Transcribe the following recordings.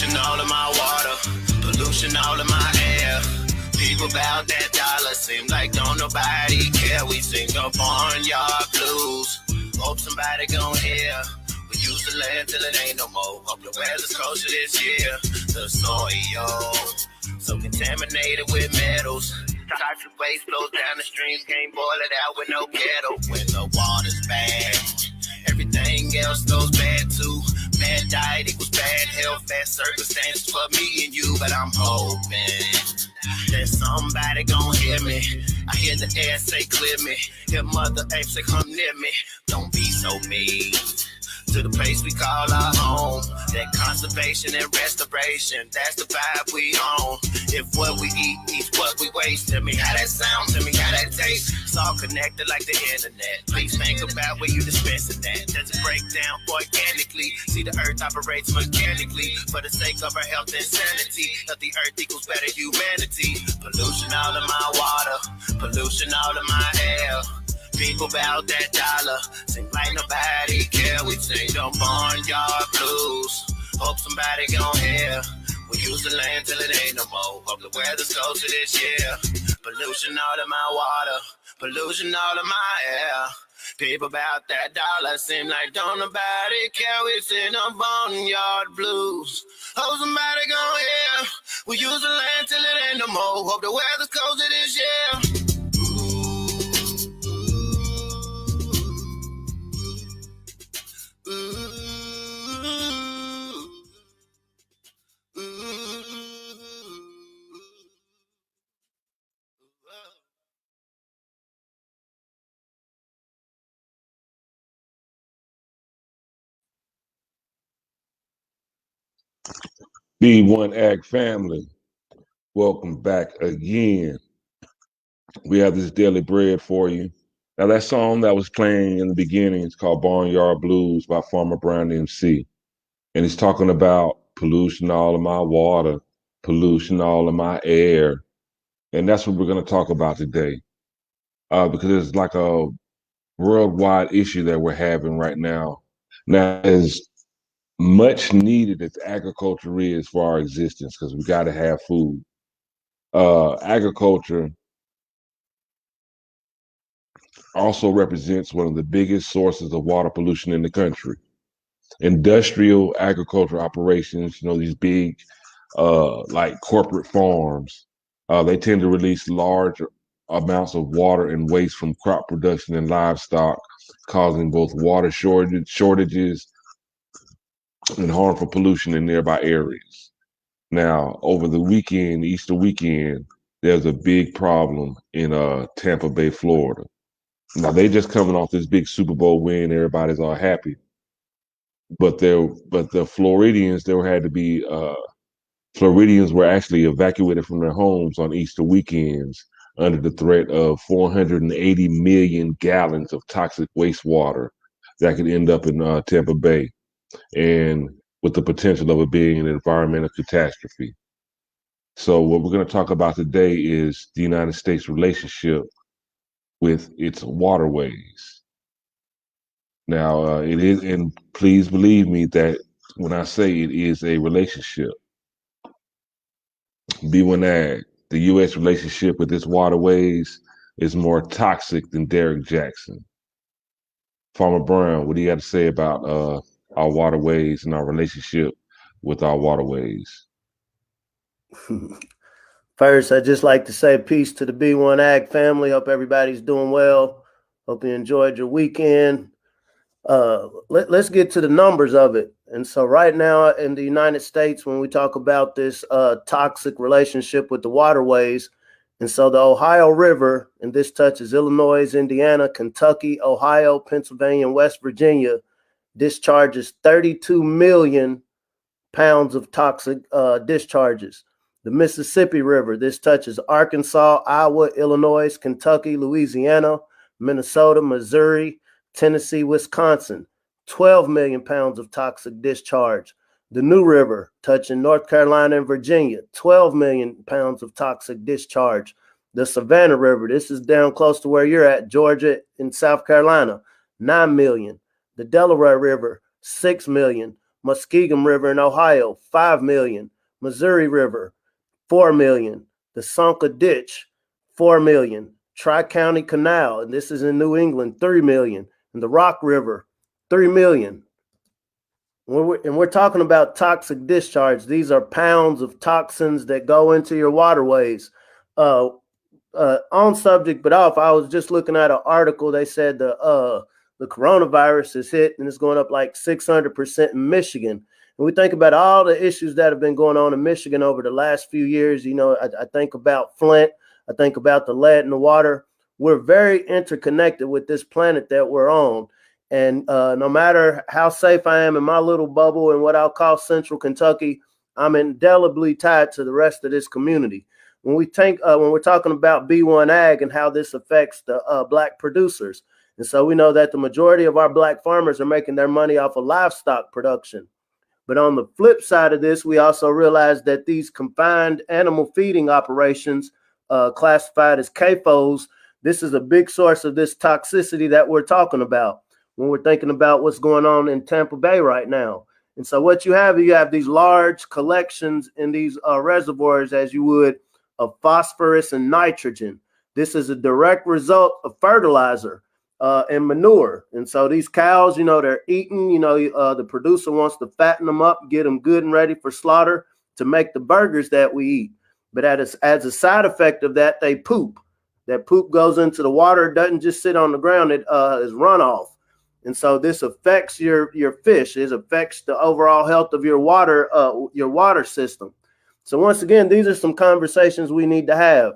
Pollution all of my water, pollution all of my air. People about that dollar, seem like don't nobody care. We sing the barnyard blues, hope somebody gon' hear. We used to land till it ain't no more. Hope the weather's kosher this year. The soil, so contaminated with metals. Toxic waste flows down the streams, can't boil it out with no kettle. When the water's bad, everything else goes bad too. Bad diet equals bad health, bad circumstances for me and you. But I'm hoping that somebody gon' hear me. I hear the air say clear me. Hear mother ape say come near me. Don't be so mean to the place we call our home. That conservation and restoration, that's the vibe we own. If what we eat eats what we waste, tell me how that sounds, tell me how that tastes. It's all connected like the internet. Please think about where you dispensing that. Does it break down organically? See, the earth operates mechanically for the sake of our health and sanity. Healthy earth equals better humanity. Pollution all of my water, pollution all of my air. People about that dollar, seem like nobody care. We sing them barnyard blues, hope somebody gon' hear. We use the land till it ain't no more. Hope the weather's kosher this year. Pollution all of my water, pollution all of my air. People about that dollar, seem like don't nobody care. We sing them barnyard blues, hope somebody gon' hear. We use the land till it ain't no more. Hope the weather's kosher this year. B1 Ag family, welcome back again. We have this daily bread for you. Now, that song that was playing in the beginning is called Barnyard Blues by Farmer Brown MC. And it's talking about pollution all of my water, pollution all of my air. And that's what we're going to talk about today. Because it's like a worldwide issue that we're having right now. Now, as much needed as agriculture is for our existence, because we got to have food. Agriculture also represents one of the biggest sources of water pollution in the country. Industrial agriculture operations, these big, like corporate farms, they tend to release large amounts of water and waste from crop production and livestock, causing both water shortages and harmful pollution in nearby areas. Now, over the weekend, Easter weekend, there's a big problem in Tampa Bay, Florida. Now, they just coming off this big Super Bowl win. Everybody's all happy. But the Floridians, Floridians were actually evacuated from their homes on Easter weekends under the threat of 480 million gallons of toxic wastewater that could end up in Tampa Bay, and with the potential of it being an environmental catastrophe. So what we're going to talk about today is the United States relationship with its waterways. Now, it is, and please believe me that when I say it is a relationship, B1 Ag, the U.S. relationship with its waterways is more toxic than Derrick Jackson. Farmer Brown, what do you have to say about our waterways and our relationship with our waterways? First, I'd just like to say peace to the B1 Ag family. Hope everybody's doing well. Hope you enjoyed your weekend. Let's get to the numbers of it. And so right now in the United States, when we talk about this toxic relationship with the waterways, and so the Ohio River, and this touches Illinois, Indiana, Kentucky, Ohio, Pennsylvania, and West Virginia, discharges 32 million pounds of toxic discharges. The Mississippi River, this touches Arkansas, Iowa, Illinois, Kentucky, Louisiana, Minnesota, Missouri, Tennessee, Wisconsin, 12 million pounds of toxic discharge. The New River, touching North Carolina and Virginia, 12 million pounds of toxic discharge. The Savannah River, this is down close to where you're at, Georgia and South Carolina, 9 million. The Delaware River, 6 million. Muskingum River in Ohio, 5 million. Missouri River, 4 million. The Sonka Ditch, 4 million. Tri-County Canal, and this is in New England, 3 million. And the Rock River, 3 million. And we're talking about toxic discharge. These are pounds of toxins that go into your waterways. On subject, but off, I was just looking at an article. They said the coronavirus is hit and it's going up like 600% in Michigan. And we think about all the issues that have been going on in Michigan over the last few years. You know, I think about Flint. I think about the lead in the water. We're very interconnected with this planet that we're on. And no matter how safe I am in my little bubble in what I'll call Central Kentucky, I'm indelibly tied to the rest of this community. When we're talking about B1 Ag and how this affects the Black producers. And so we know that the majority of our Black farmers are making their money off of livestock production. But on the flip side of this, we also realize that these confined animal feeding operations, classified as CAFOs, this is a big source of this toxicity that we're talking about when we're thinking about what's going on in Tampa Bay right now. And so what you have these large collections in these reservoirs, as you would, of phosphorus and nitrogen. This is a direct result of fertilizer and manure. And so these cows, you know, they're eating, you know, the producer wants to fatten them up, get them good and ready for slaughter to make the burgers that we eat. But as a side effect of that, they poop. That poop goes into the water. It doesn't just sit on the ground. It is runoff. And so this affects your fish. It affects the overall health of your water system. So once again, these are some conversations we need to have.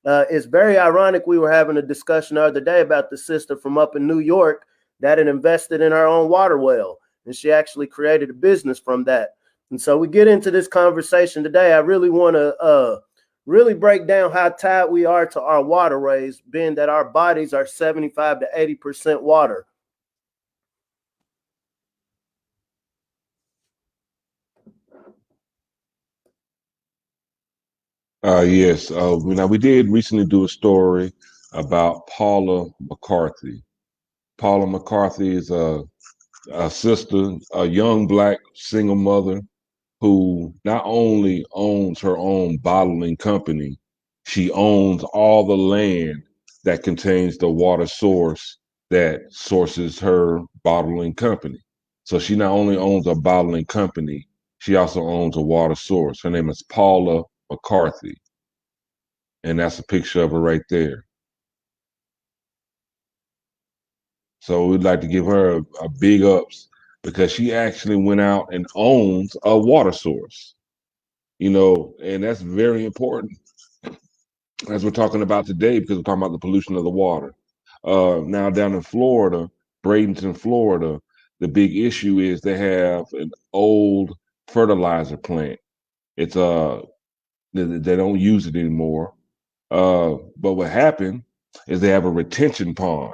It's very ironic. We were having a discussion the other day about the sister from up in New York that had invested in her own water well, and she actually created a business from that. And so we get into this conversation today. I really want to really break down how tied we are to our waterways, being that our bodies are 75 to 80% water. Yes. Now we did recently do a story about Paula McCarthy. Paula McCarthy is a sister, a young Black single mother who not only owns her own bottling company, she owns all the land that contains the water source that sources her bottling company. So she not only owns a bottling company, she also owns a water source. Her name is Paula McCarthy. And that's a picture of her right there. So we'd like to give her a big ups because she actually went out and owns a water source, you know, and that's very important as we're talking about today because we're talking about the pollution of the water. Now down in Florida, Bradenton, Florida, the big issue is they have an old fertilizer plant. It's they don't use it anymore. But what happened is they have a retention pond,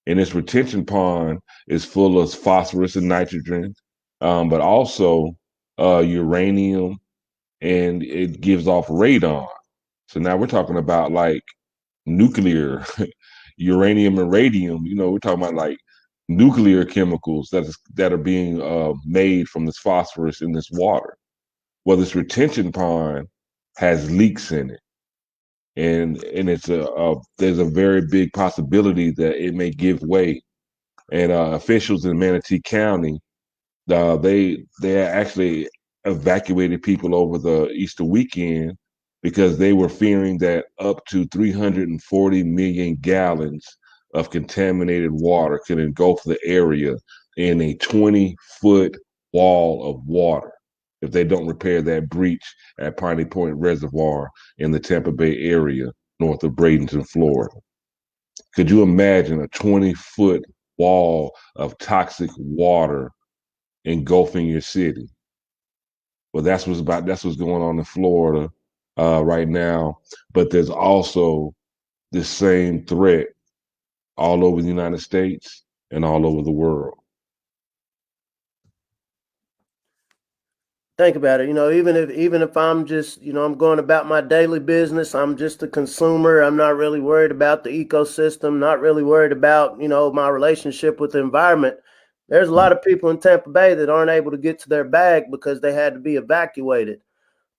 and this retention pond is full of phosphorus and nitrogen, but also uranium, and it gives off radon. So now we're talking about like nuclear uranium and radium. You know, we're talking about like nuclear chemicals that are being made from this phosphorus in this water. Well, this retention pond has leaks in it. And it's there's a very big possibility that it may give way. And officials in Manatee County, they actually evacuated people over the Easter weekend because they were fearing that up to 340 million gallons of contaminated water could engulf the area in a 20-foot wall of water if they don't repair that breach at Piney Point Reservoir in the Tampa Bay area north of Bradenton, Florida. Could you imagine a 20-foot wall of toxic water engulfing your city? Well, that's what's going on in Florida right now. But there's also this same threat all over the United States and all over the world. Think about it. You know, even if I'm just, you know, I'm going about my daily business, I'm just a consumer. I'm not really worried about the ecosystem, not really worried about, you know, my relationship with the environment. There's a lot of people in Tampa Bay that aren't able to get to their bag because they had to be evacuated.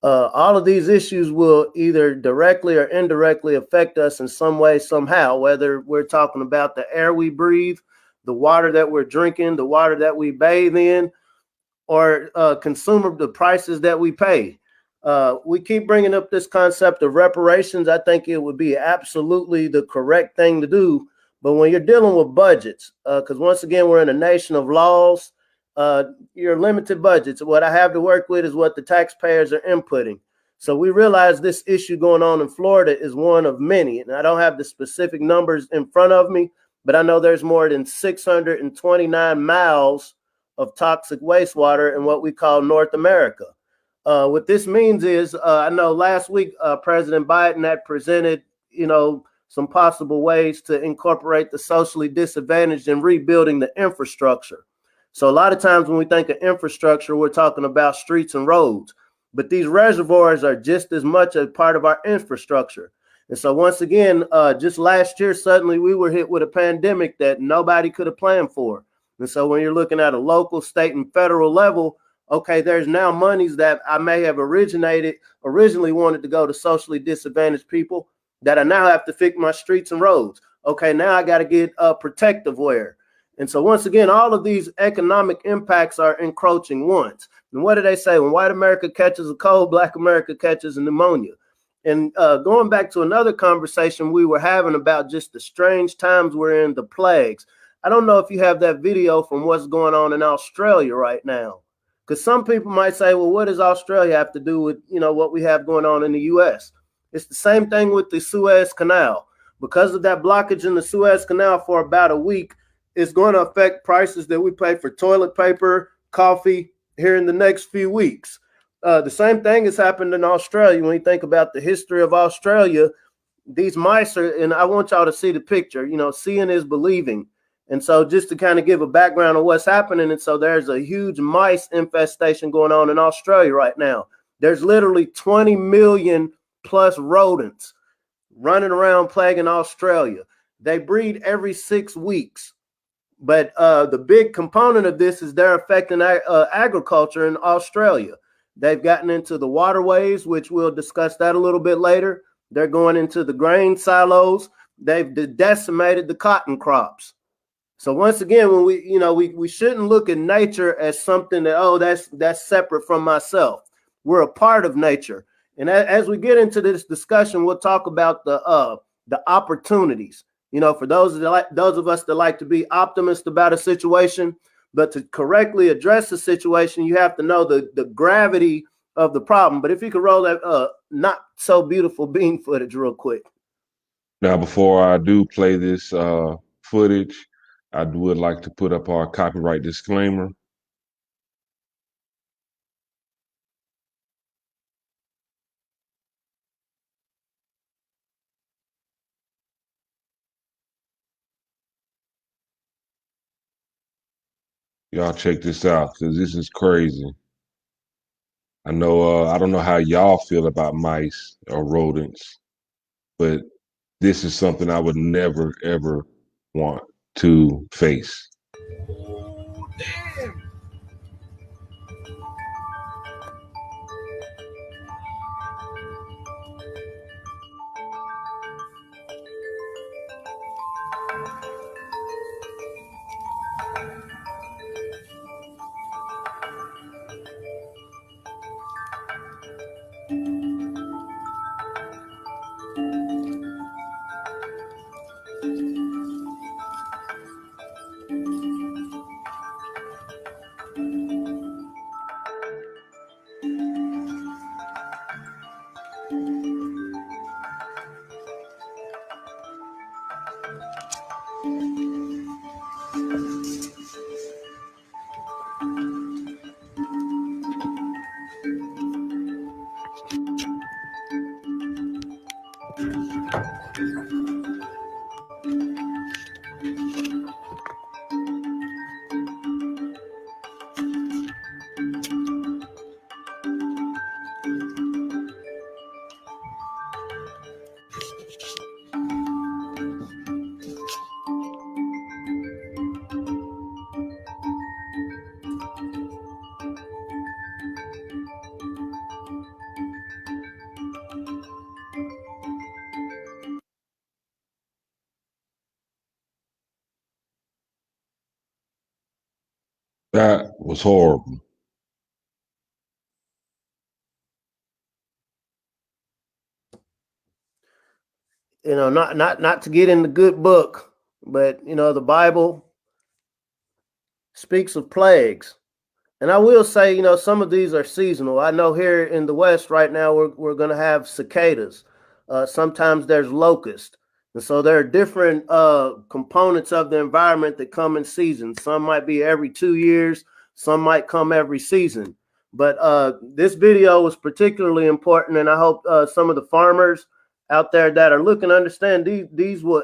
All of these issues will either directly or indirectly affect us in some way, somehow, whether we're talking about the air we breathe, the water that we're drinking, the water that we bathe in, or the prices that we pay. We keep bringing up this concept of reparations. I think it would be absolutely the correct thing to do. But when you're dealing with budgets, because once again, we're in a nation of laws, you're limited budgets. What I have to work with is what the taxpayers are inputting. So we realize this issue going on in Florida is one of many. And I don't have the specific numbers in front of me, but I know there's more than 629 miles of toxic wastewater in what we call North America. What this means is, I know last week President Biden had presented, some possible ways to incorporate the socially disadvantaged in rebuilding the infrastructure. So a lot of times when we think of infrastructure, we're talking about streets and roads, but these reservoirs are just as much a part of our infrastructure. And so once again, just last year, suddenly we were hit with a pandemic that nobody could have planned for. And so when you're looking at a local, state, and federal level, okay, there's now monies that I may have originally wanted to go to socially disadvantaged people that I now have to fix my streets and roads. Okay, now I got to get protective wear. And so once again, all of these economic impacts are encroaching once. And what do they say? When white America catches a cold, black America catches a pneumonia. And going back to another conversation we were having about just the strange times we're in, the plagues. I don't know if you have that video from what's going on in Australia right now. Because some people might say, well, what does Australia have to do with, what we have going on in the U.S.? It's the same thing with the Suez Canal. Because of that blockage in the Suez Canal for about a week, it's going to affect prices that we pay for toilet paper, coffee here in the next few weeks. The same thing has happened in Australia. When you think about the history of Australia, these mice are, and I want y'all to see the picture, seeing is believing. And so just to kind of give a background on what's happening, and so there's a huge mice infestation going on in Australia right now. There's literally 20 million plus rodents running around plaguing Australia. They breed every 6 weeks. But the big component of this is they're affecting agriculture in Australia. They've gotten into the waterways, which we'll discuss that a little bit later. They're going into the grain silos. They've decimated the cotton crops. So once again, when we shouldn't look at nature as something that, that's separate from myself. We're a part of nature. And as we get into this discussion, we'll talk about the opportunities. For those of us that like to be optimists about a situation, but to correctly address the situation, you have to know the gravity of the problem. But if you could roll that not so beautiful bean footage real quick. Now, before I do play this footage, I would like to put up our copyright disclaimer. Y'all check this out, because this is crazy. I know, I don't know how y'all feel about mice or rodents, but this is something I would never, ever want to face. Oh, damn. That was horrible. You know, not to get in the good book, but you know, the Bible speaks of plagues. And I will say, you know, some of these are seasonal. I know here in the West right now, we're going to have cicadas. Sometimes there's locusts. And so there are different components of the environment that come in seasons. Some might be every 2 years. Some might come every season. But this video was particularly important. And I hope some of the farmers out there that are looking understand these will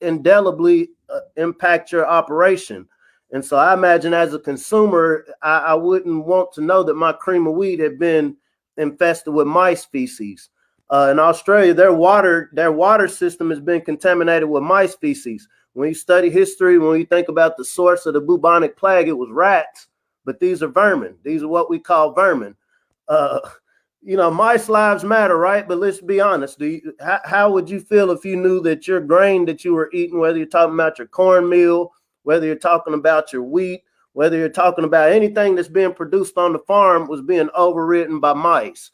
indelibly impact your operation. And so I imagine as a consumer, I wouldn't want to know that my cream of wheat had been infested with mice feces. In Australia, their water system has been contaminated with mice feces. When you study history, when you think about the source of the bubonic plague, it was rats, but these are vermin. These are what we call vermin. You know, mice lives matter, right? But let's be honest. How would you feel if you knew that your grain that you were eating, whether you're talking about your cornmeal, whether you're talking about your wheat, whether you're talking about anything that's being produced on the farm, was being overridden by mice?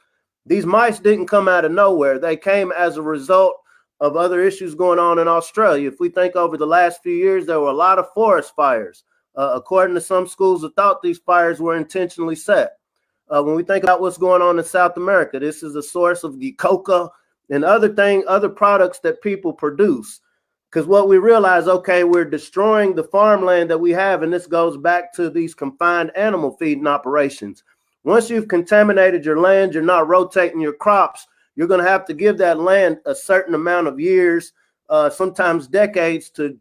These mice didn't come out of nowhere. They came as a result of other issues going on in Australia. If we think over the last few years, there were a lot of forest fires. According to some schools of thought, these fires were intentionally set. When we think about what's going on in South America, this is a source of the coca and other products that people produce. Because what we realize, okay, we're destroying the farmland that we have, and this goes back to these confined animal feeding operations. Once you've contaminated your land, you're not rotating your crops, you're going to have to give that land a certain amount of years, sometimes decades, to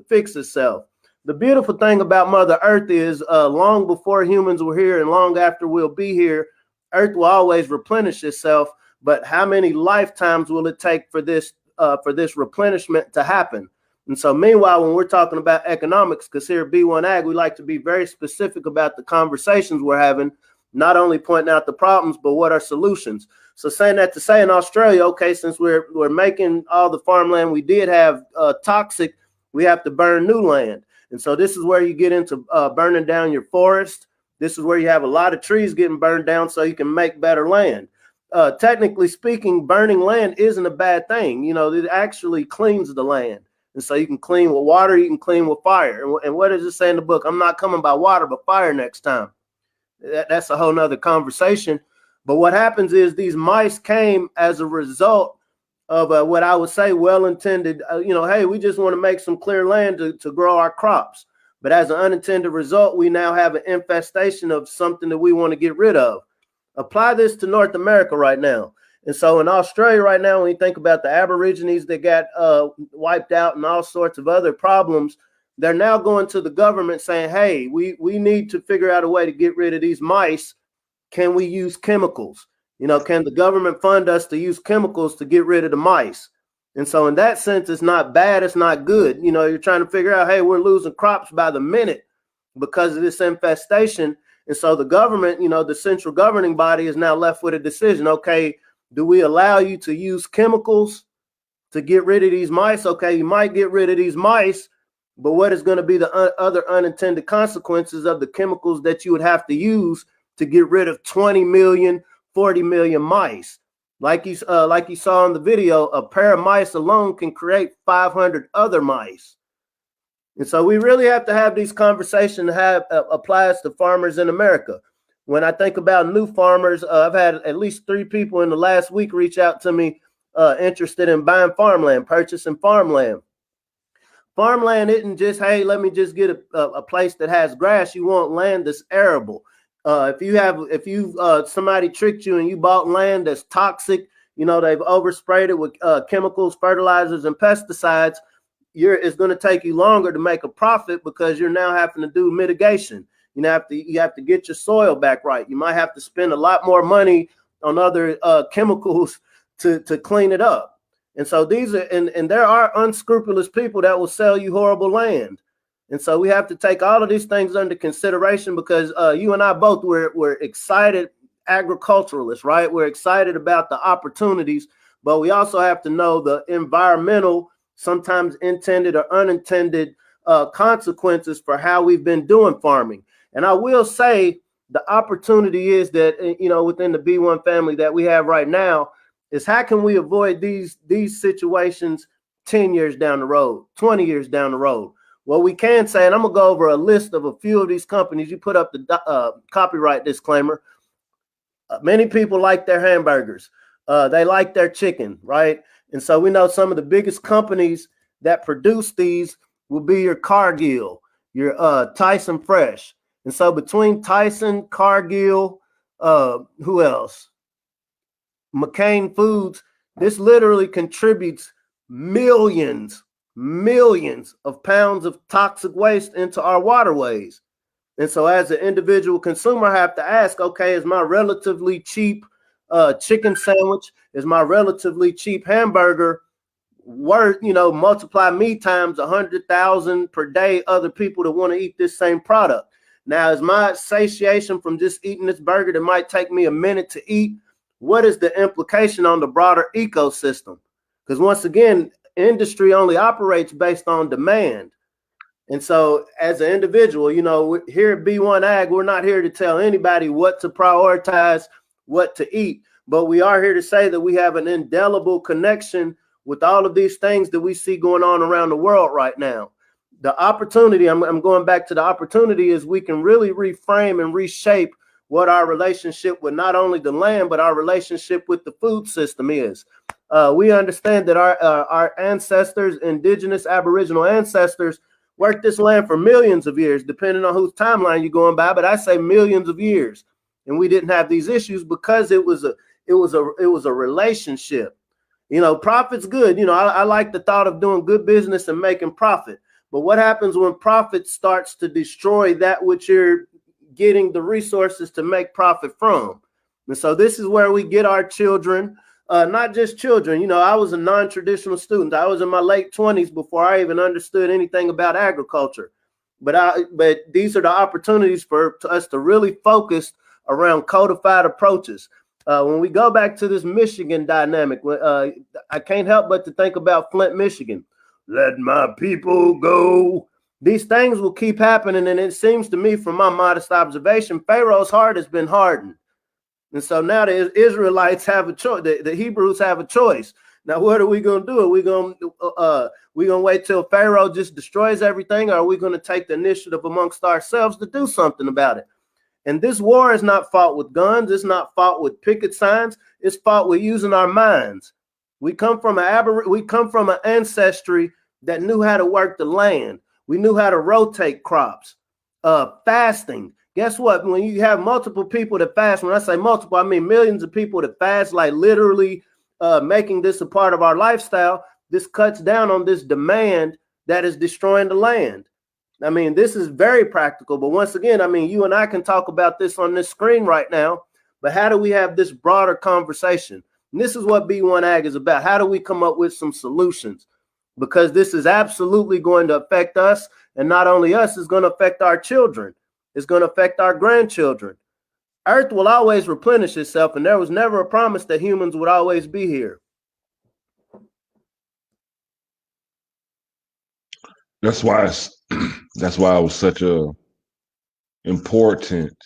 fix itself. The beautiful thing about Mother Earth is long before humans were here and long after we'll be here, Earth will always replenish itself. But how many lifetimes will it take for this replenishment to happen? And so meanwhile, when we're talking about economics, because here at B1 Ag, we like to be very specific about the conversations we're having, not only pointing out the problems, but what are solutions. So saying that to say in Australia, okay, since we're making all the farmland we did have toxic, we have to burn new land. And so this is where you get into burning down your forest. This is where you have a lot of trees getting burned down so you can make better land. Technically speaking, burning land isn't a bad thing. You know, it actually cleans the land. And so you can clean with water, you can clean with fire. And what does it say in the book? I'm not coming by water, but fire next time. That's a whole nother conversation. But what happens is these mice came as a result of what I would say well-intended, you know, hey, we just want to make some clear land to grow our crops. But as an unintended result, we now have an infestation of something that we want to get rid of. Apply this to North America right now. And so in Australia right now, when you think about the Aborigines that got wiped out and all sorts of other problems, they're now going to the government saying, hey, we need to figure out a way to get rid of these mice. Can we use chemicals? You know, can the government fund us to use chemicals to get rid of the mice? And so in that sense, it's not bad. It's not good. You know, you're trying to figure out, hey, we're losing crops by the minute because of this infestation. And so the government, you know, the central governing body is now left with a decision. Okay, do we allow you to use chemicals to get rid of these mice? Okay, you might get rid of these mice, but what is going to be the other unintended consequences of the chemicals that you would have to use to get rid of 20 million, 40 million mice? Like you saw in the video, a pair of mice alone can create 500 other mice. And so we really have to have these conversations applies to farmers in America. When I think about new farmers, I've had at least 3 people in the last week reach out to me interested in buying farmland, purchasing farmland. Farmland isn't just, hey, let me just get a place that has grass. You want land that's arable. If somebody tricked you and you bought land that's toxic, you know, they've oversprayed it with chemicals, fertilizers, and pesticides, it's going to take you longer to make a profit because you're now having to do mitigation. You have to get your soil back right. You might have to spend a lot more money on other chemicals to clean it up. And so there are unscrupulous people that will sell you horrible land. And so we have to take all of these things under consideration because you and I both we're excited agriculturalists, right? We're excited about the opportunities, but we also have to know the environmental, sometimes intended or unintended consequences for how we've been doing farming. And I will say the opportunity is that, within the B1 family that we have right now is how can we avoid these situations 10 years down the road, 20 years down the road? Well, we can say, and I'm going to go over a list of a few of these companies. You put up the copyright disclaimer. Many people like their hamburgers. They like their chicken, right? And so we know some of the biggest companies that produce these will be your Cargill, your Tyson Fresh. And so between Tyson, Cargill, who else? McCain Foods, this literally contributes millions of pounds of toxic waste into our waterways. And so as an individual consumer, I have to ask, okay, is my relatively cheap chicken sandwich, is my relatively cheap hamburger worth, multiply me times 100,000 per day other people that want to eat this same product? Now, is my satiation from just eating this burger that might take me a minute to eat, what is the implication on the broader ecosystem? Because once again, industry only operates based on demand. And so as an individual, here at B1 Ag, we're not here to tell anybody what to prioritize, what to eat, but we are here to say that we have an indelible connection with all of these things that we see going on around the world right now. The opportunity, I'm going back to the opportunity, is we can really reframe and reshape what our relationship with not only the land, but our relationship with the food system is. We understand that our ancestors, indigenous Aboriginal ancestors, worked this land for millions of years, depending on whose timeline you're going by, but I say millions of years. And we didn't have these issues because it was a relationship. Profit's good. I like the thought of doing good business and making profit. But what happens when profit starts to destroy that which you're getting the resources to make profit from? And so this is where we get our children, not just children. I was a non-traditional student. I was in my late 20s before I even understood anything about agriculture. But these are the opportunities for us to really focus around codified approaches. When we go back to this Michigan dynamic, I can't help but to think about Flint, Michigan. Let my people go. These things will keep happening. And it seems to me, from my modest observation, Pharaoh's heart has been hardened. And so now the Israelites have a choice. The Hebrews have a choice. Now, what are we going to do? Are we going to wait till Pharaoh just destroys everything? Or are we going to take the initiative amongst ourselves to do something about it? And this war is not fought with guns. It's not fought with picket signs. It's fought with using our minds. We come from an ancestry that knew how to work the land. We knew how to rotate crops. Fasting. Guess what? When you have multiple people that fast, when I say multiple, I mean millions of people that fast, like literally making this a part of our lifestyle, this cuts down on this demand that is destroying the land. I mean, this is very practical. But once again, I mean, you and I can talk about this on this screen right now, but how do we have this broader conversation? And this is what B1 Ag is about. How do we come up with some solutions? Because this is absolutely going to affect us. And not only us, it's going to affect our children. It's going to affect our grandchildren. Earth will always replenish itself, and there was never a promise that humans would always be here. That's why it was such a important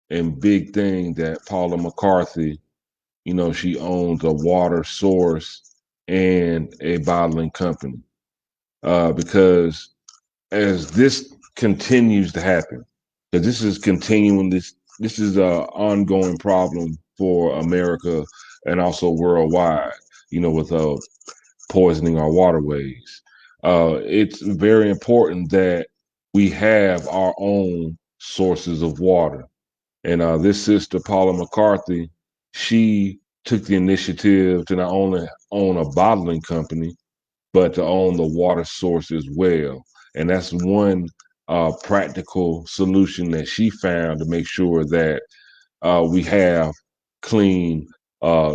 and big thing that Paula McCarthy, she owns a water source and a bottling company. Because as this continues to happen, because this is continuing, this is an ongoing problem for America and also worldwide, with poisoning our waterways. It's very important that we have our own sources of water. And this sister, Paula McCarthy, she took the initiative to not only own a bottling company, but to own the water source as well. And that's one practical solution that she found to make sure that we have clean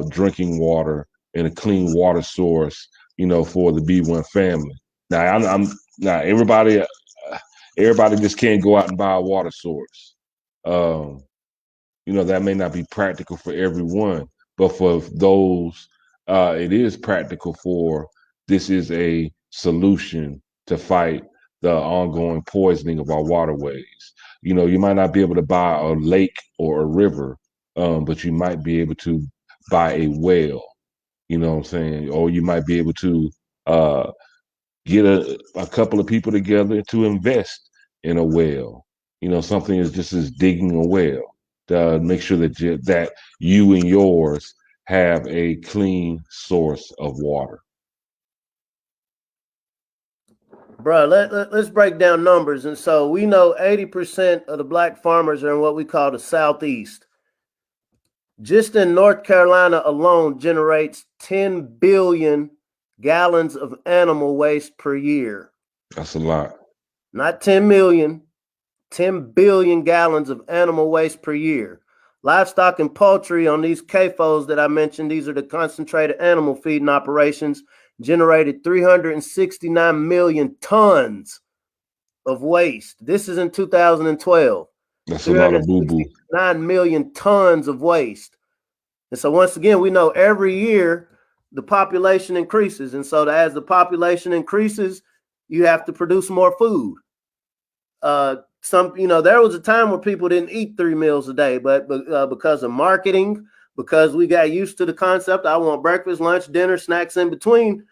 drinking water and a clean water source, for the B1 family. Now, everybody just can't go out and buy a water source. That may not be practical for everyone, but for those it is practical for. This is a solution to fight the ongoing poisoning of our waterways. You know, you might not be able to buy a lake or a river, but you might be able to buy a well. You know what I'm saying? Or you might be able to get a couple of people together to invest in a well. You know, something is just as digging a well to make sure that you and yours have a clean source of water. Bro, let's break down numbers. And so we know 80% of the black farmers are in what we call the Southeast. Just in North Carolina alone generates 10 billion gallons of animal waste per year. That's a lot. Not 10 million, 10 billion gallons of animal waste per year. Livestock and poultry on these CAFOs that I mentioned, these are the concentrated animal feeding operations, generated 369 million tons of waste. This is in 2012. That's a lot of boo-boo. 9 million tons of waste. And so once again, we know every year the population increases. And so as the population increases, you have to produce more food. There was a time where people didn't eat 3 meals a day, but because of marketing, because we got used to the concept, I want breakfast, lunch, dinner, snacks in between,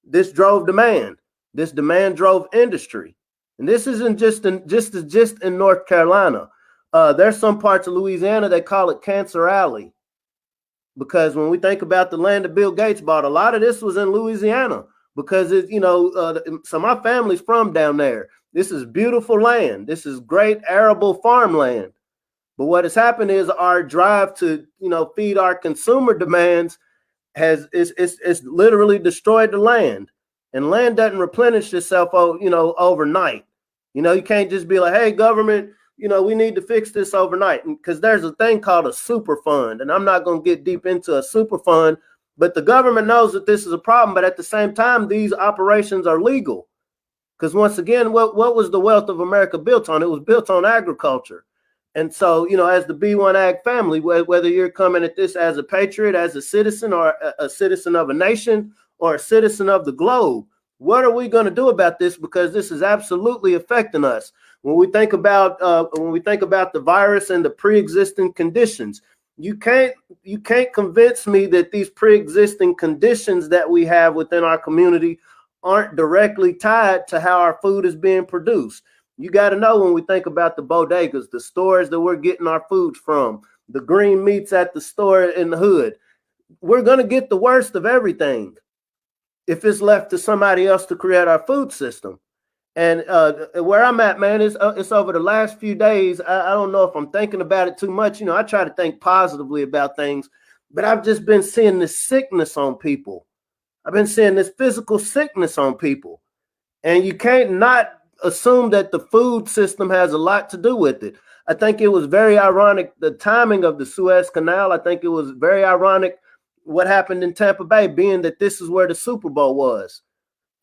this drove demand. This demand drove industry. And this isn't just in North Carolina. There's some parts of Louisiana, they call it Cancer Alley. Because when we think about the land that Bill Gates bought, a lot of this was in Louisiana because so my family's from down there. This is beautiful land. This is great arable farmland. But what has happened is our drive to, feed our consumer demands it's literally destroyed the land. And land doesn't replenish itself, overnight. You can't just be like, hey, government, we need to fix this overnight. Because there's a thing called a super fund. And I'm not going to get deep into a super fund, but the government knows that this is a problem. But at the same time, these operations are legal. Because once again, what was the wealth of America built on? It was built on agriculture. And so, as the B1 Ag family, whether you're coming at this as a patriot, as a citizen, or a citizen of a nation, or a citizen of the globe, what are we going to do about this? Because this is absolutely affecting us. When we think about the virus and the pre-existing conditions, you can't convince me that these pre-existing conditions that we have within our community aren't directly tied to how our food is being produced. You got to know, when we think about the bodegas, the stores that we're getting our food from, the green meats at the store in the hood, we're going to get the worst of everything if it's left to somebody else to create our food system. And where I'm at, man, it's over the last few days. I don't know if I'm thinking about it too much. I try to think positively about things, but I've just been seeing this sickness on people. I've been seeing this physical sickness on people. And you can't not assume that the food system has a lot to do with it. I think it was very ironic, the timing of the Suez Canal. I think it was very ironic what happened in Tampa Bay, being that this is where the Super Bowl was.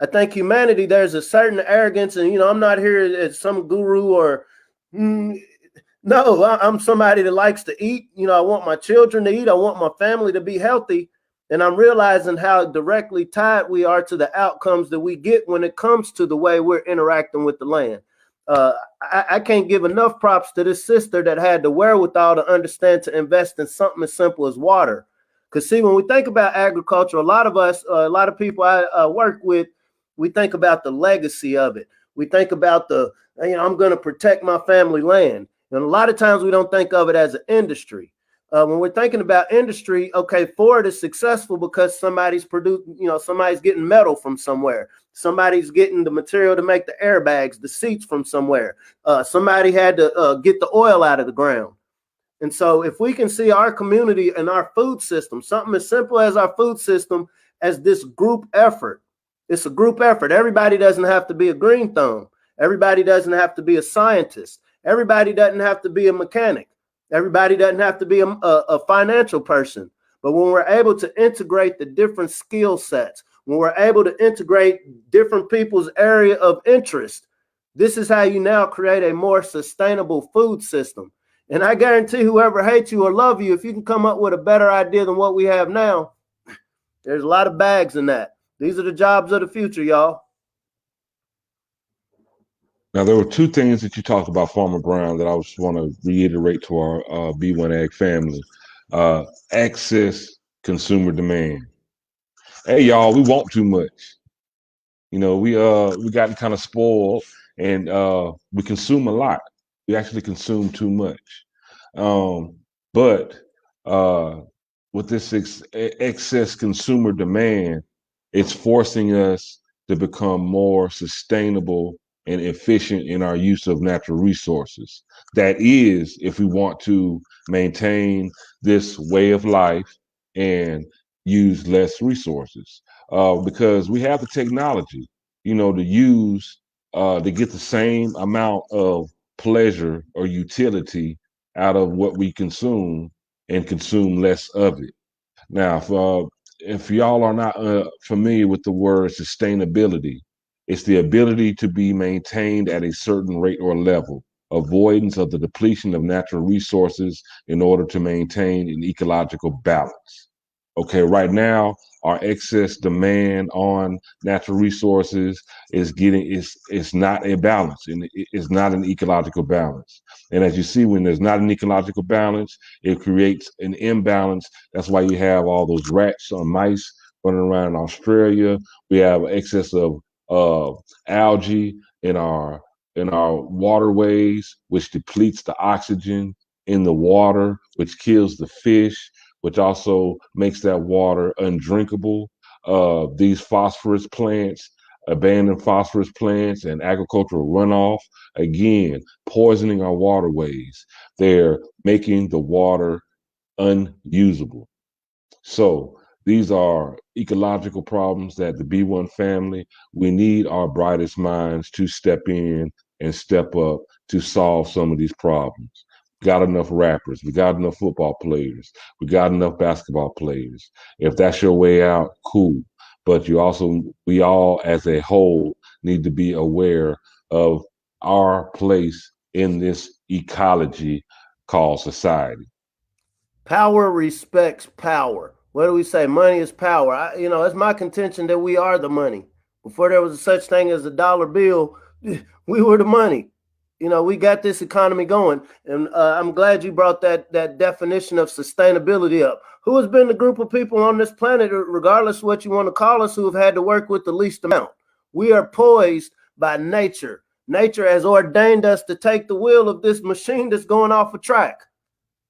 I think humanity, there's a certain arrogance, and I'm not here as some guru or no, I'm somebody that likes to eat. I want my children to eat. I want my family to be healthy. And I'm realizing how directly tied we are to the outcomes that we get when it comes to the way we're interacting with the land. I can't give enough props to this sister that had the wherewithal to understand to invest in something as simple as water. Because see, when we think about agriculture, a lot of people I work with, we think about the legacy of it. We think about I'm going to protect my family land. And a lot of times we don't think of it as an industry. When we're thinking about industry, okay, Ford is successful because somebody's somebody's getting metal from somewhere. Somebody's getting the material to make the airbags, the seats from somewhere. Somebody had to get the oil out of the ground. And so if we can see our community and our food system, something as simple as our food system, as this group effort, it's a group effort. Everybody doesn't have to be a green thumb. Everybody doesn't have to be a scientist. Everybody doesn't have to be a mechanic. Everybody doesn't have to be a financial person. But when we're able to integrate the different skill sets, when we're able to integrate different people's area of interest, this is how you now create a more sustainable food system. And I guarantee whoever hates you or love you, if you can come up with a better idea than what we have now, there's a lot of bags in that. These are the jobs of the future, y'all. Now, there were two things that you talked about, Farmer Brown, that I just want to reiterate to our B1 Ag family. Excess consumer demand. Hey, y'all, we want too much. We got kind of spoiled, and we consume a lot. We actually consume too much. But with this excess consumer demand, it's forcing us to become more sustainable and efficient in our use of natural resources. That is, if we want to maintain this way of life and use less resources, because we have the technology, to use to get the same amount of pleasure or utility out of what we consume and consume less of it. Now, if y'all are not familiar with the word sustainability, it's the ability to be maintained at a certain rate or level, avoidance of the depletion of natural resources in order to maintain an ecological balance. Okay, right now, our excess demand on natural resources it's not a balance, and it's not an ecological balance. And as you see, when there's not an ecological balance, it creates an imbalance. That's why you have all those rats or mice running around in Australia. We have excess of algae in our waterways, which depletes the oxygen in the water, which kills the fish, which also makes that water undrinkable. These phosphorus plants, abandoned phosphorus plants, and agricultural runoff, again, poisoning our waterways. They're making the water unusable. So these are ecological problems that the B1 family, we need our brightest minds to step in and step up to solve some of these problems. We got enough rappers, we got enough football players, we got enough basketball players. If that's your way out, cool. But we all as a whole need to be aware of our place in this ecology called society. Power respects power. What do we say? Money is power. It's my contention that we are the money. Before there was such thing as a dollar bill, we were the money. We got this economy going. And I'm glad you brought that definition of sustainability up. Who has been the group of people on this planet, regardless of what you want to call us, who have had to work with the least amount? We are poised by nature. Nature has ordained us to take the wheel of this machine that's going off a track.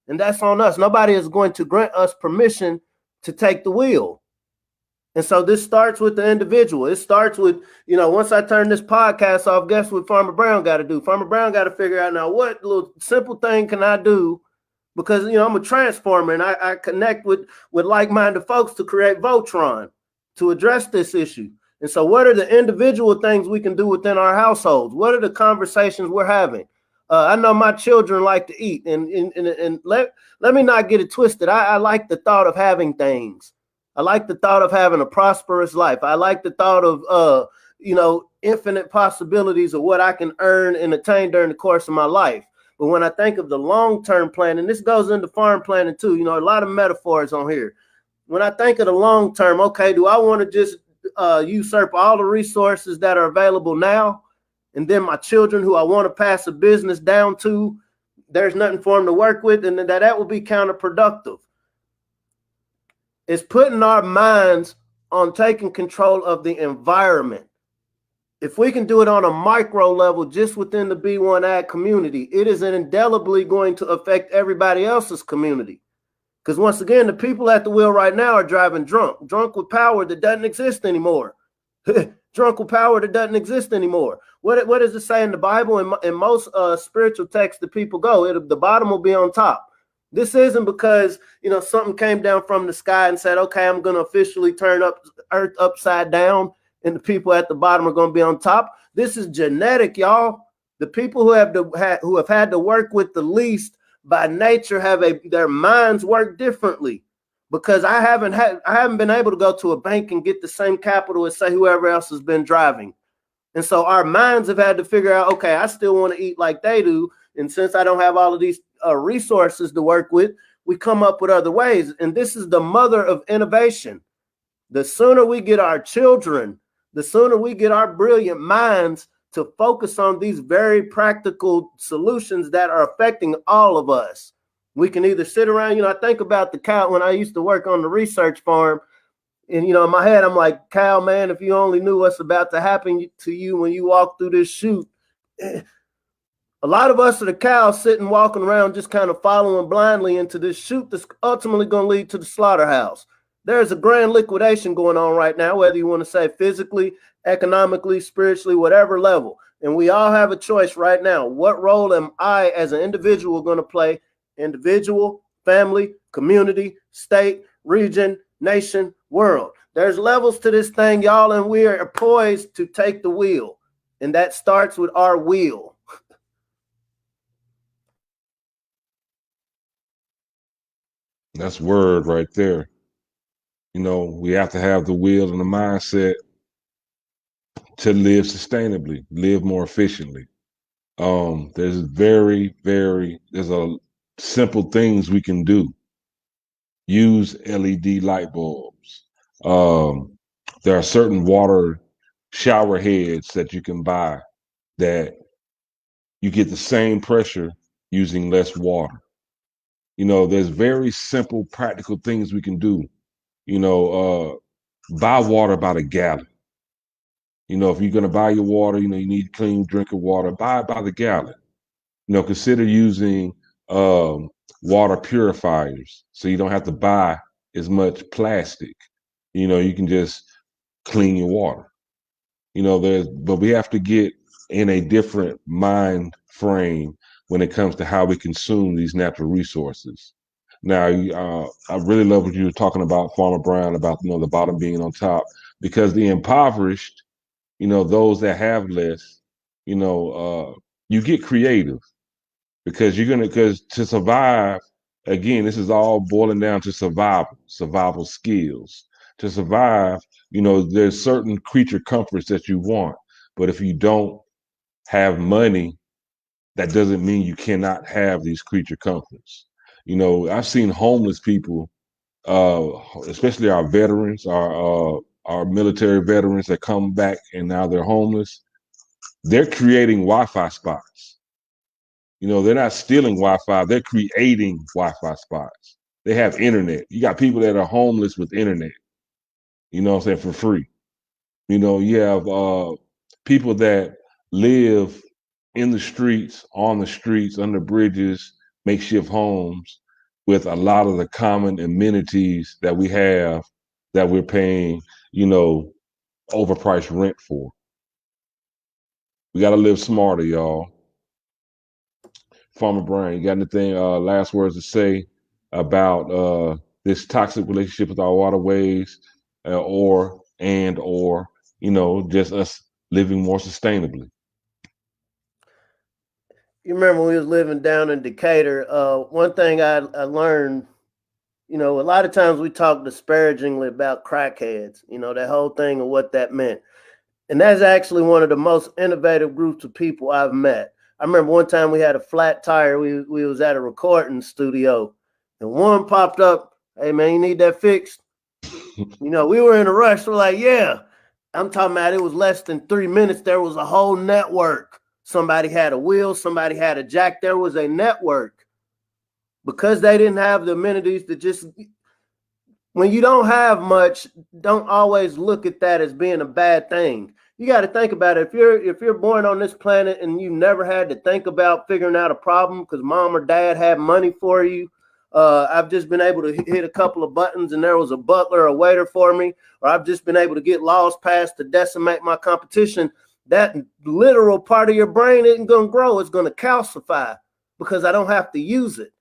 And that's on us. Nobody is going to grant us permission to take the wheel. And so this starts with the individual. It starts with, once I turn this podcast off, guess what Farmer Brown got to do? Farmer Brown got to figure out now what little simple thing can I do? Because, I'm a transformer and I connect with like-minded folks to create Voltron to address this issue. And so what are the individual things we can do within our households? What are the conversations we're having? I know my children like to eat, and let me not get it twisted. I like the thought of having things. I like the thought of having a prosperous life. I like the thought of, infinite possibilities of what I can earn and attain during the course of my life. But when I think of the long-term plan, and this goes into farm planning too, a lot of metaphors on here. When I think of the long term, okay, do I want to just usurp all the resources that are available now? And then my children who I want to pass a business down to, there's nothing for them to work with, and that will be counterproductive. It's putting our minds on taking control of the environment. If we can do it on a micro level, just within the B1 Ag community, it is indelibly going to affect everybody else's community. Because once again, the people at the wheel right now are driving drunk with power that doesn't exist anymore. Drunk with power that doesn't exist anymore. What does it say in the Bible? In most spiritual texts that people go, the bottom will be on top. This isn't because, something came down from the sky and said, okay, I'm going to officially turn earth upside down and the people at the bottom are going to be on top. This is genetic, y'all. The people who have had to work with the least by nature have their minds work differently. Because I haven't been able to go to a bank and get the same capital as say whoever else has been driving. And so our minds have had to figure out, okay, I still want to eat like they do. And since I don't have all of these resources to work with, we come up with other ways. And this is the mother of innovation. The sooner we get our children, the sooner we get our brilliant minds to focus on these very practical solutions that are affecting all of us. We can either sit around, I think about the cow when I used to work on the research farm. And, in my head, I'm like, Cal, man, if you only knew what's about to happen to you when you walk through this chute. A lot of us are the cows sitting, walking around, just kind of following blindly into this chute that's ultimately going to lead to the slaughterhouse. There's a grand liquidation going on right now, whether you want to say physically, economically, spiritually, whatever level. And we all have a choice right now. What role am I as an individual going to play? Individual, family, community, state, region, nation, world. There's levels to this thing, y'all, and we are poised to take the wheel. And that starts with our will. That's word right there. We have to have the will and the mindset to live sustainably, live more efficiently. There's simple things we can do. Use LED light bulbs. There are certain water shower heads that you can buy that you get the same pressure using less water. There's very simple, practical things we can do. Buy water by the gallon. If you're going to buy your water, you need clean drinking water, buy it by the gallon. Consider using water purifiers so you don't have to buy as much plastic. You can just clean your water. But we have to get in a different mind frame when it comes to how we consume these natural resources. Now, I really love what you were talking about, Farmer Brown, about the bottom being on top, because the impoverished, those that have less, you get creative because because to survive, again, this is all boiling down to survival skills. To survive, there's certain creature comforts that you want, but if you don't have money, that doesn't mean you cannot have these creature comforts. I've seen homeless people, especially our veterans, our military veterans that come back and now they're homeless. They're creating Wi-Fi spots. They're not stealing Wi-Fi. They're creating Wi-Fi spots. They have internet. You got people that are homeless with internet, for free. You have people that live in the streets, on the streets, under bridges, makeshift homes with a lot of the common amenities that we have that we're paying, overpriced rent for. We got to live smarter, y'all. Farmer Brian, you got anything, last words to say about this toxic relationship with our waterways or just us living more sustainably? You remember when we was living down in Decatur, one thing I learned, a lot of times we talk disparagingly about crackheads, that whole thing and what that meant. And that's actually one of the most innovative groups of people I've met. I remember one time we had a flat tire. We was at a recording studio and one popped up. Hey, man, you need that fixed? We were in a rush. We're like, yeah. I'm talking about it was less than 3 minutes. There was a whole network. Somebody had a wheel. Somebody had a jack. There was a network because they didn't have the amenities to just, when you don't have much, don't always look at that as being a bad thing. You got to think about it. If you're born on this planet and you never had to think about figuring out a problem because mom or dad had money for you, I've just been able to hit a couple of buttons and there was a butler or a waiter for me, or I've just been able to get laws passed to decimate my competition. That literal part of your brain isn't going to grow. It's going to calcify because I don't have to use it.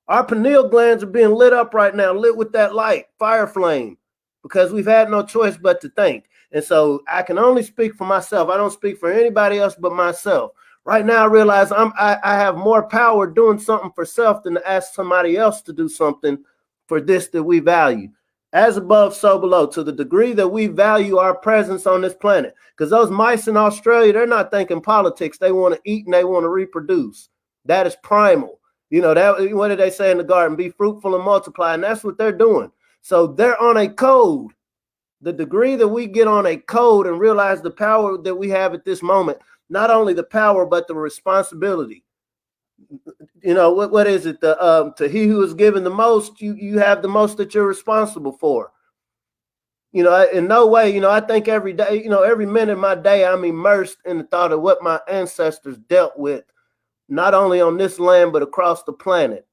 Our pineal glands are being lit up right now, lit with that light, fire flame, because we've had no choice but to think. And so I can only speak for myself. I don't speak for anybody else but myself. Right now, I realize I have more power doing something for self than to ask somebody else to do something for this that we value. As above, so below, to the degree that we value our presence on this planet. Because those mice in Australia, they're not thinking politics. They want to eat and they want to reproduce. That is primal. That what did they say in the garden? Be fruitful and multiply. And that's what they're doing. So they're on a code. The degree that we get on a code and realize the power that we have at this moment, not only the power, but the responsibility. You know, what is it? To he who is given the most, you have the most that you're responsible for. You know, in no way, you know, I think every day, you know, every minute of my day, I'm immersed in the thought of what my ancestors dealt with, not only on this land, but across the planet.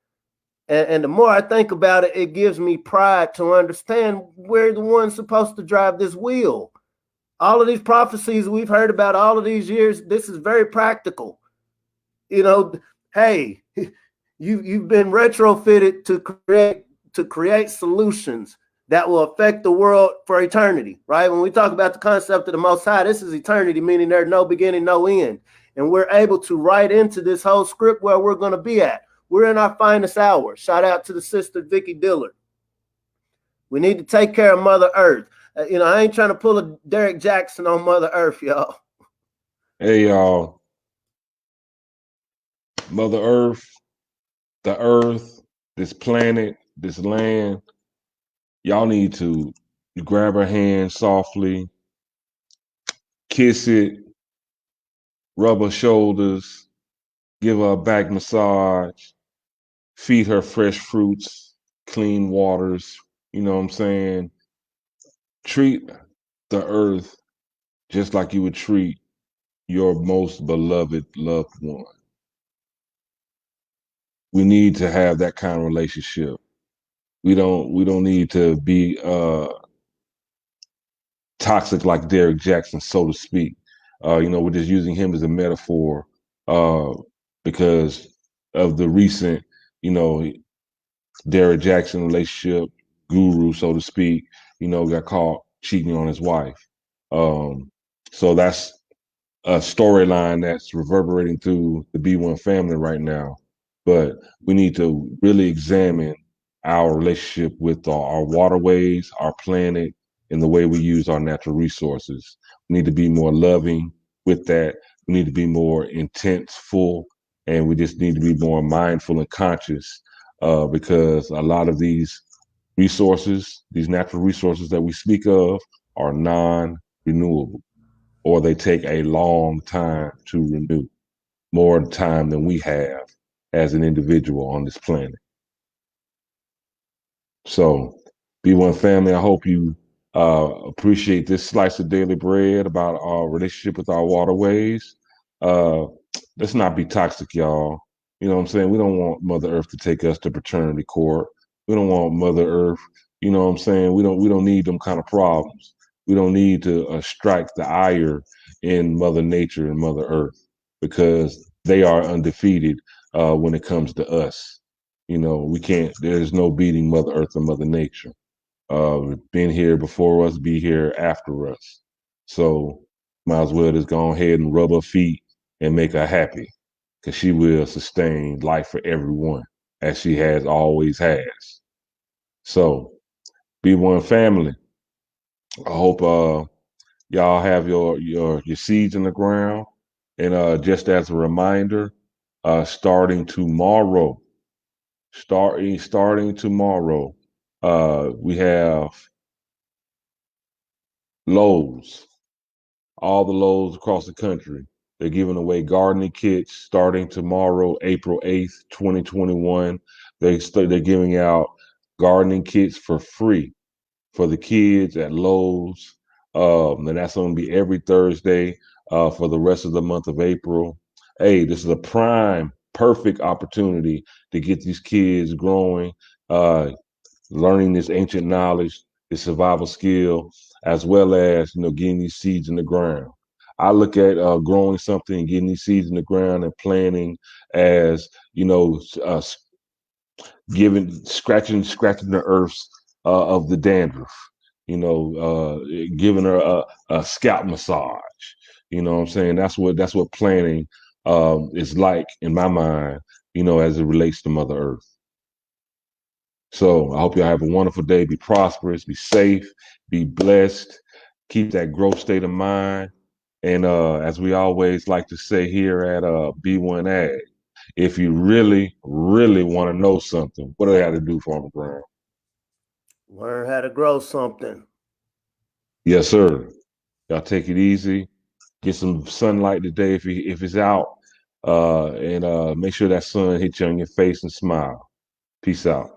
And the more I think about it, it gives me pride to understand we're the ones supposed to drive this wheel. All of these prophecies we've heard about all of these years, this is very practical. You know, hey, you've been retrofitted to create solutions that will affect the world for eternity, right? When we talk about the concept of the Most High, this is eternity, meaning there's no beginning, no end. And we're able to write into this whole script where we're going to be at. We're in our finest hour. Shout out to the sister, Vicky Dillard. We need to take care of Mother Earth. You know, I ain't trying to pull a Derek Jackson on Mother Earth, y'all. Hey, y'all. Mother Earth, the earth, this planet, this land, y'all need to grab her hand softly, kiss it, rub her shoulders, give her a back massage, feed her fresh fruits, clean waters, you know what I'm saying? Treat the earth just like you would treat your most beloved loved one. We need to have that kind of relationship. We don't need to be toxic like Derek Jackson, so to speak. You know, we're just using him as a metaphor because of the recent, you know, Derek Jackson relationship guru, so to speak, you know, got caught cheating on his wife. So that's a storyline that's reverberating through the B1 family right now. But we need to really examine our relationship with our waterways, our planet, and the way we use our natural resources. We need to be more loving with that. We need to be more intentful, and we just need to be more mindful and conscious because a lot of these resources, these natural resources that we speak of, are non-renewable, or they take a long time to renew, more time than we have as an individual on this planet. So, B1 family, I hope you appreciate this slice of daily bread about our relationship with our waterways. Let's not be toxic, y'all. You know what I'm saying? We don't want Mother Earth to take us to paternity court. We don't want Mother Earth, you know what I'm saying? We don't need them kind of problems. We don't need to strike the ire in Mother Nature and Mother Earth because they are undefeated when it comes to us. You know, we can't, there's no beating Mother Earth and Mother Nature. Been here before us, be here after us. So might as well just go ahead and rub her feet and make her happy because she will sustain life for everyone as she has always has. So B1 family, I hope y'all have your seeds in the ground. And just as a reminder, starting tomorrow, we have Lowe's, all the Lowe's across the country. They're giving away gardening kits starting tomorrow, April 8th, 2021. They're giving out gardening kits for free for the kids at Lowe's. And that's going to be every Thursday for the rest of the month of April. Hey, this is a perfect opportunity to get these kids growing, learning this ancient knowledge, this survival skill, as well as, you know, getting these seeds in the ground. I look at growing something and getting these seeds in the ground and planting as, you know, scratching the earths of the dandruff, you know, giving her a scalp massage. You know what I'm saying? That's what planting is like in my mind, you know, as it relates to Mother Earth. So I hope y'all have a wonderful day. Be prosperous, be safe, be blessed, keep that growth state of mind. And as we always like to say here at B1 Ag, if you really, really want to know something, what do they have to do, Farmer Brown? Learn how to grow something. Yes, sir. Y'all take it easy. Get some sunlight today if it's out, and make sure that sun hits you on your face and smile. Peace out.